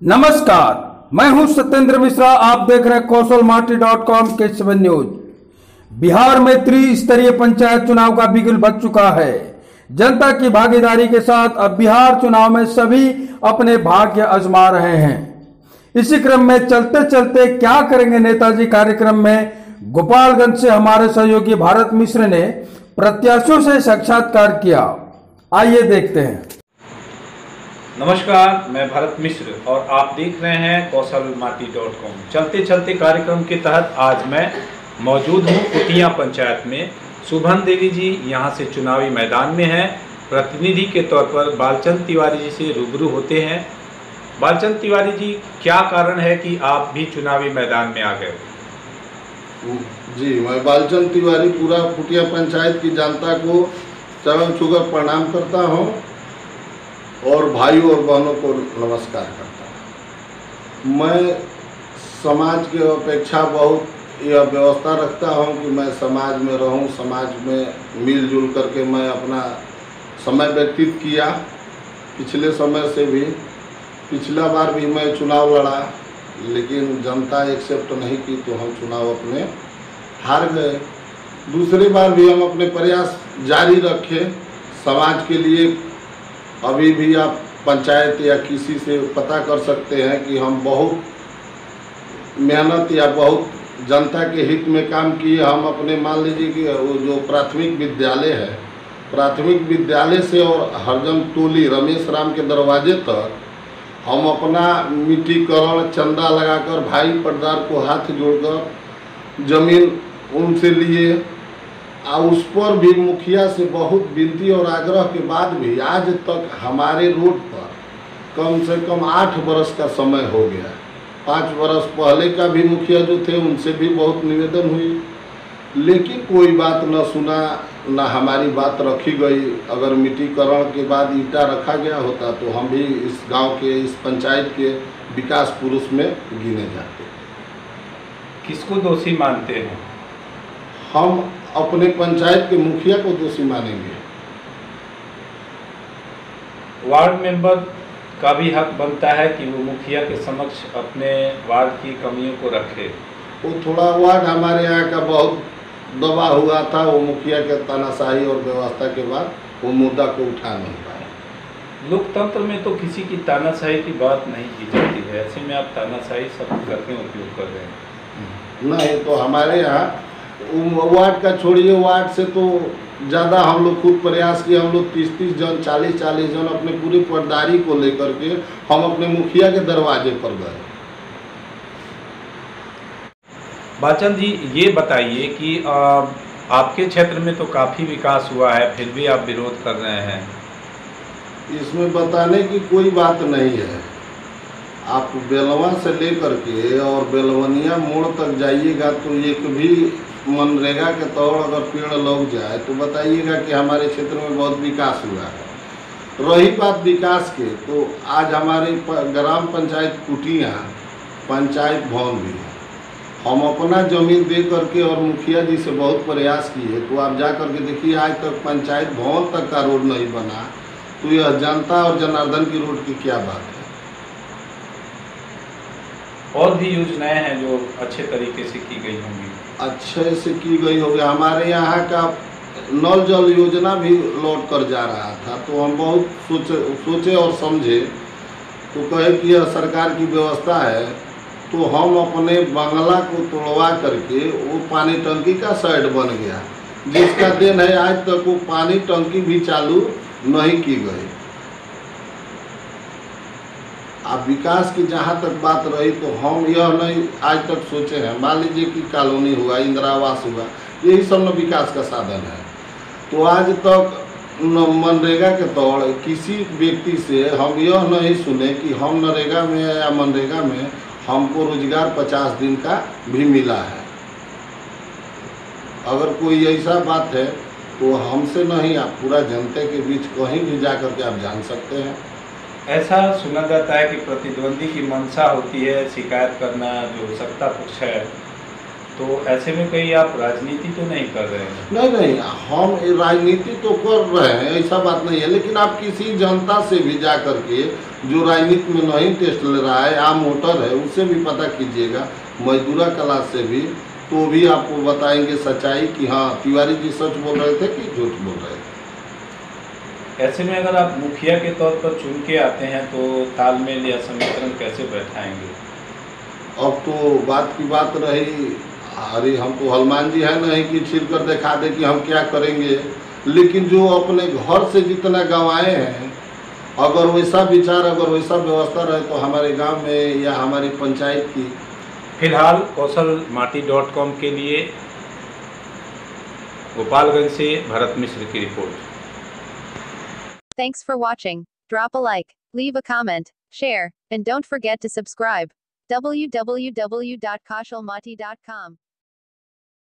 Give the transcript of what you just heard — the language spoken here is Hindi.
नमस्कार, मैं हूं सत्येंद्र मिश्रा। आप देख रहे हैं कौशलमाटी.com के 7 न्यूज। बिहार में त्रिस्तरीय पंचायत चुनाव का बिगुल बज चुका है। जनता की भागीदारी के साथ अब बिहार चुनाव में सभी अपने भाग्य आजमा रहे हैं। इसी क्रम में चलते चलते क्या करेंगे नेताजी कार्यक्रम में गोपालगंज से हमारे सहयोगी भारत मिश्र ने प्रत्याशियों से साक्षात्कार किया। आइए देखते हैं। नमस्कार, मैं भारत मिश्र और आप देख रहे हैं कौशलमाटी.com। चलते चलते कार्यक्रम के तहत आज मैं मौजूद हूं कुटिया पंचायत में। शुभन देवी जी यहां से चुनावी मैदान में हैं। प्रतिनिधि के तौर पर बालचंद तिवारी जी से रूबरू होते हैं। बालचंद तिवारी जी, क्या कारण है कि आप भी चुनावी मैदान में आ गए? जी, मैं बालचंद तिवारी पूरा कुटिया पंचायत की जनता को चरण छूकर प्रणाम करता हूं और भाइयों और बहनों को नमस्कार करता हूँ। मैं समाज के अपेक्षा बहुत यह व्यवस्था रखता हूँ कि मैं समाज में रहूँ, समाज में मिलजुल करके मैं अपना समय व्यतीत किया। पिछले समय से भी, पिछला बार भी मैं चुनाव लड़ा, लेकिन जनता एक्सेप्ट नहीं की तो हम चुनाव अपने हार गए। दूसरी बार भी हम अपने प्रयास जारी रखे समाज के लिए। अभी भी आप पंचायत या किसी से पता कर सकते हैं कि हम बहुत मेहनत या बहुत जनता के हित में काम किए। हम अपने मान लीजिए कि वो जो प्राथमिक विद्यालय है, प्राथमिक विद्यालय से और हरजन टोली रमेश राम के दरवाजे तक हम अपना मिट्टीकरण चंदा लगाकर भाई पटदार को हाथ जोड़कर जमीन उनसे लिए। उस पर भी मुखिया से बहुत विनती और आग्रह के बाद भी आज तक हमारे रोड पर कम से कम 8 बरस का समय हो गया। 5 बरस पहले का भी मुखिया जो थे उनसे भी बहुत निवेदन हुई, लेकिन कोई बात न सुना, न हमारी बात रखी गई। अगर मिट्टीकरण के बाद ईंटा रखा गया होता तो हम भी इस गांव के, इस पंचायत के विकास पुरुष में गिने जाते। किसको दोषी मानते हैं? हम अपने पंचायत के मुखिया को दोषी मानेंगे। वार्ड मेंबर का भी हक बनता है कि वो मुखिया के समक्ष अपने वार्ड की कमियों को रखे। वो थोड़ा वार्ड हमारे यहाँ का बहुत दबा हुआ था। वो मुखिया के तानाशाही और व्यवस्था के बाद वो मुद्दा को उठा नहीं पाए। लोकतंत्र में तो किसी की तानाशाही की बात नहीं की जाती है, ऐसे में आप तानाशाही शब्द करके उपयोग कर रहे हैं। नहीं, तो हमारे यहाँ वार्ड का छोड़िए, वार्ड से तो ज़्यादा हम लोग खूब प्रयास किए। हम लोग 30-30 जन, 40-40 जन अपने पूरी पटदारी को लेकर के हम अपने मुखिया के दरवाजे पर गए। बालचंद जी, ये बताइए कि आपके क्षेत्र में तो काफ़ी विकास हुआ है, फिर भी आप विरोध कर रहे हैं। इसमें बताने की कोई बात नहीं है। आप बेलवा से लेकर के और बेलवनिया मोड़ तक जाइएगा तो एक भी मनरेगा के तौर अगर पेड़ लग जाए तो बताइएगा कि हमारे क्षेत्र में बहुत विकास हुआ है। रही बात विकास के, तो आज हमारे ग्राम पंचायत कुटिया पंचायत भवन भी है। हम अपना जमीन दे करके और मुखिया जी से बहुत प्रयास किए, तो आप जा करके देखिए आज तक पंचायत भवन तक का रोड नहीं बना। तो यह जनता और जनार्दन की रोड की क्या बात है। और भी योजनाएं हैं जो अच्छे तरीके से की गई होंगी। अच्छे से की गई होगी। हमारे यहाँ का नल जल योजना भी लौट कर जा रहा था, तो हम बहुत सोचे और समझे, तो कहे कि यह सरकार की व्यवस्था है। तो हम अपने बंगला को तोड़वा करके वो पानी टंकी का साइड बन गया, जिसका देन है आज तक वो पानी टंकी भी चालू नहीं की गई। अब विकास की जहाँ तक बात रही तो हम यह नहीं आज तक सोचे हैं। मान लीजिए कि कॉलोनी हुआ, इंदिरा आवास हुआ, यही सब न विकास का साधन है। तो आज तक मनरेगा के तौर किसी व्यक्ति से हम यह नहीं सुने कि हम नरेगा में या मनरेगा में हमको रोजगार 50 दिन का भी मिला है। अगर कोई ऐसा बात है तो हमसे नहीं, आप पूरा जनता के बीच कहीं भी जा कर के आप जान सकते हैं। ऐसा सुना जाता है कि प्रतिद्वंदी की मंशा होती है शिकायत करना, जो सत्ता पक्ष है तो ऐसे में कहीं आप राजनीति तो नहीं कर रहे हैं? नहीं नहीं, हम ये राजनीति तो कर रहे हैं, ऐसा बात नहीं है, लेकिन आप किसी जनता से भी जा करके जो राजनीति में नहीं टेस्ट ले रहा है, आम वोटर है, उससे भी पता कीजिएगा, मजदूरा क्लास से भी, तो भी आपको बताएंगे सच्चाई कि हाँ तिवारी जी सच बोल रहे थे कि झूठ बोल रहे थे। ऐसे में अगर आप मुखिया के तौर पर चुन के आते हैं तो तालमेल या समीकरण कैसे बैठाएंगे? अब तो बात की बात रही, अरे हम तो हनुमान जी है नहीं कि छिड़ कर दिखा दे कि हम क्या करेंगे, लेकिन जो अपने घर से जितना गंवाए हैं, अगर वैसा विचार, अगर वैसा व्यवस्था रहे तो हमारे गांव में या हमारी पंचायत की। फिलहाल कौशलमाटी.com के लिए गोपालगंज से भरत मिश्र की report. Thanks for watching. Drop a like, leave a comment, share, and don't forget to subscribe. www.kaushalmati.com